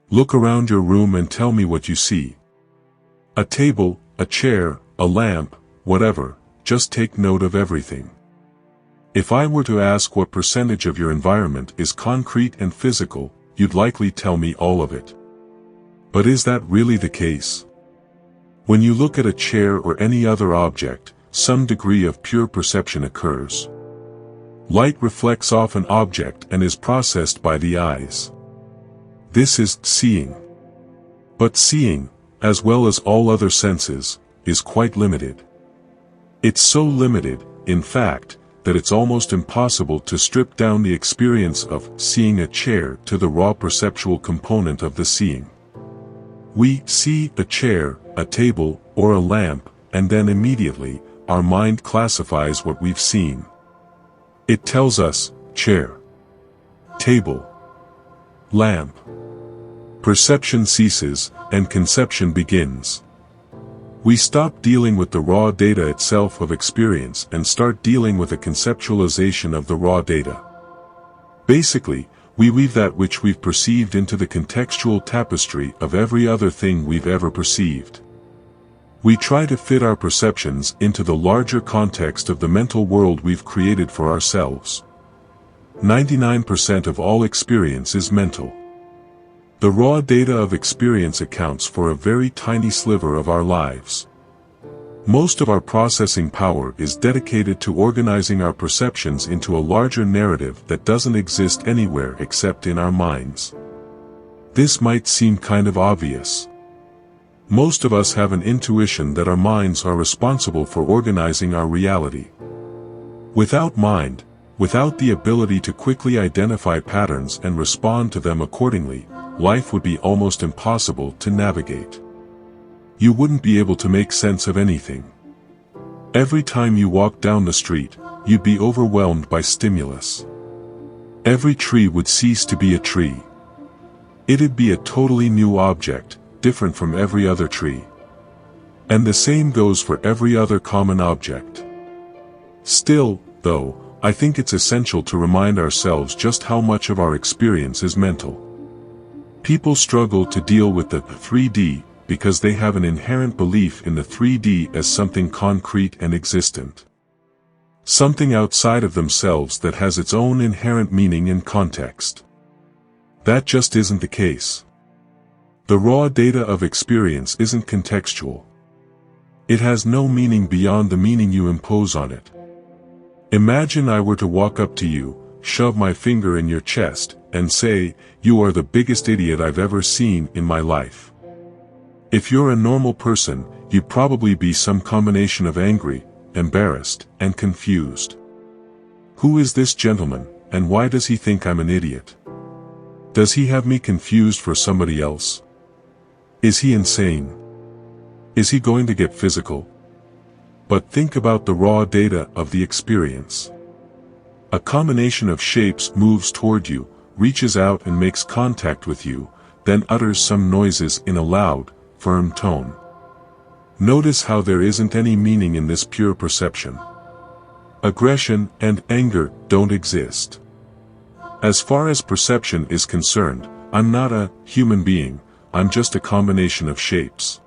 Look around your room and tell me what you see. A table, a chair, a lamp, whatever, just take note of everything. If I were to ask what percentage of your environment is concrete and physical, you'd likely tell me all of it. But is that really the case? When you look at a chair or any other object, some degree of pure perception occurs. Light reflects off an object and is processed by the eyes. This is seeing. But seeing, as well as all other senses, is quite limited. It's so limited, in fact, that it's almost impossible to strip down the experience of seeing a chair to the raw perceptual component of the seeing. We see a chair, a table, or a lamp, and then immediately, our mind classifies what we've seen. It tells us, chair, table, lamp. Perception ceases, and conception begins. We stop dealing with the raw data itself of experience and start dealing with a conceptualization of the raw data. Basically, we weave that which we've perceived into the contextual tapestry of every other thing we've ever perceived. We try to fit our perceptions into the larger context of the mental world we've created for ourselves. 99% of all experience is mental. The raw data of experience accounts for a very tiny sliver of our lives. Most of our processing power is dedicated to organizing our perceptions into a larger narrative that doesn't exist anywhere except in our minds. This might seem kind of obvious. Most of us have an intuition that our minds are responsible for organizing our reality. Without mind, without the ability to quickly identify patterns and respond to them accordingly, life would be almost impossible to navigate. You wouldn't be able to make sense of anything. Every time you walk down the street, you'd be overwhelmed by stimulus. Every tree would cease to be a tree. It'd be a totally new object, different from every other tree. And the same goes for every other common object. Still, though, I think it's essential to remind ourselves just how much of our experience is mental. People struggle to deal with the 3D because they have an inherent belief in the 3D as something concrete and existent. Something outside of themselves that has its own inherent meaning and context. That just isn't the case. The raw data of experience isn't contextual. It has no meaning beyond the meaning you impose on it. Imagine I were to walk up to you, shove my finger in your chest, and say, "You are the biggest idiot I've ever seen in my life." If you're a normal person, you'd probably be some combination of angry, embarrassed, and confused. Who is this gentleman, and why does he think I'm an idiot? Does he have me confused for somebody else? Is he insane? Is he going to get physical? But think about the raw data of the experience. A combination of shapes moves toward you, reaches out and makes contact with you, then utters some noises in a loud, firm tone. Notice how there isn't any meaning in this pure perception. Aggression and anger don't exist. As far as perception is concerned, I'm not a human being, I'm just a combination of shapes.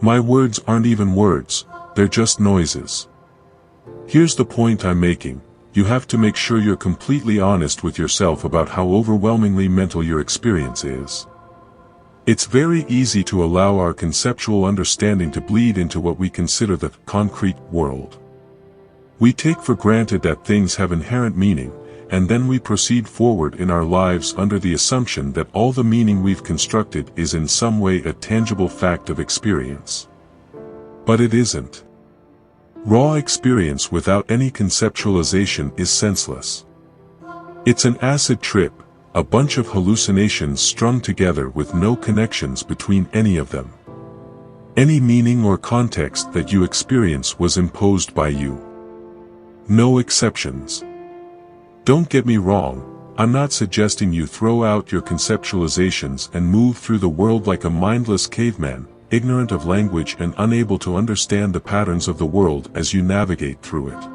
My words aren't even words, they're just noises. Here's the point I'm making. You have to make sure you're completely honest with yourself about how overwhelmingly mental your experience is. It's very easy to allow our conceptual understanding to bleed into what we consider the concrete world. We take for granted that things have inherent meaning, and then we proceed forward in our lives under the assumption that all the meaning we've constructed is in some way a tangible fact of experience. But it isn't. Raw experience without any conceptualization is senseless. It's an acid trip, a bunch of hallucinations strung together with no connections between any of them. Any meaning or context that you experience was imposed by you. No exceptions. Don't get me wrong, I'm not suggesting you throw out your conceptualizations and move through the world like a mindless caveman, ignorant of language and unable to understand the patterns of the world as you navigate through it.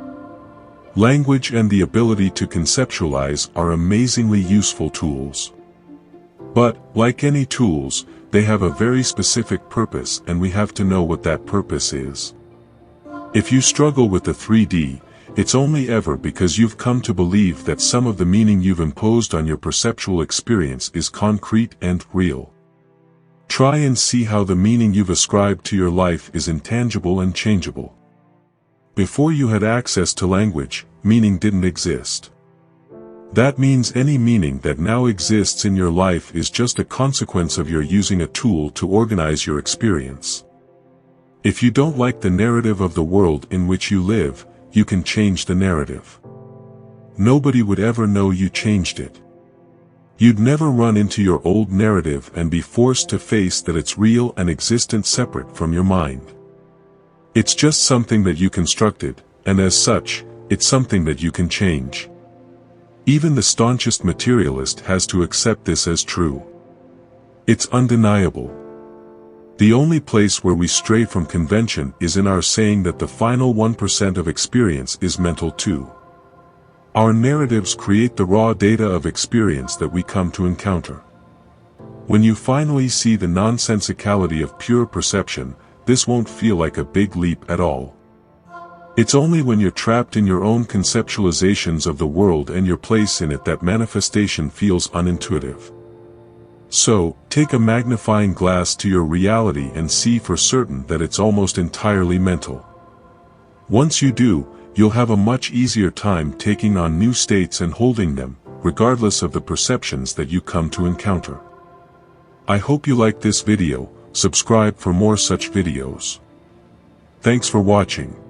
Language and the ability to conceptualize are amazingly useful tools. But, like any tools, they have a very specific purpose, and we have to know what that purpose is. If you struggle with the 3D, it's only ever because you've come to believe that some of the meaning you've imposed on your perceptual experience is concrete and real. Try and see how the meaning you've ascribed to your life is intangible and changeable. Before you had access to language, meaning didn't exist. That means any meaning that now exists in your life is just a consequence of your using a tool to organize your experience. If you don't like the narrative of the world in which you live, you can change the narrative. Nobody would ever know you changed it. You'd never run into your old narrative and be forced to face that it's real and existent separate from your mind. It's just something that you constructed, and as such, it's something that you can change. Even the staunchest materialist has to accept this as true. It's undeniable. The only place where we stray from convention is in our saying that the final 1% of experience is mental too. Our narratives create the raw data of experience that we come to encounter. When you finally see the nonsensicality of pure perception, this won't feel like a big leap at all. It's only when you're trapped in your own conceptualizations of the world and your place in it that manifestation feels unintuitive. So, take a magnifying glass to your reality and see for certain that it's almost entirely mental. Once you do, you'll have a much easier time taking on new states and holding them, regardless of the perceptions that you come to encounter. I hope you liked this video. Subscribe for more such videos. Thanks for watching.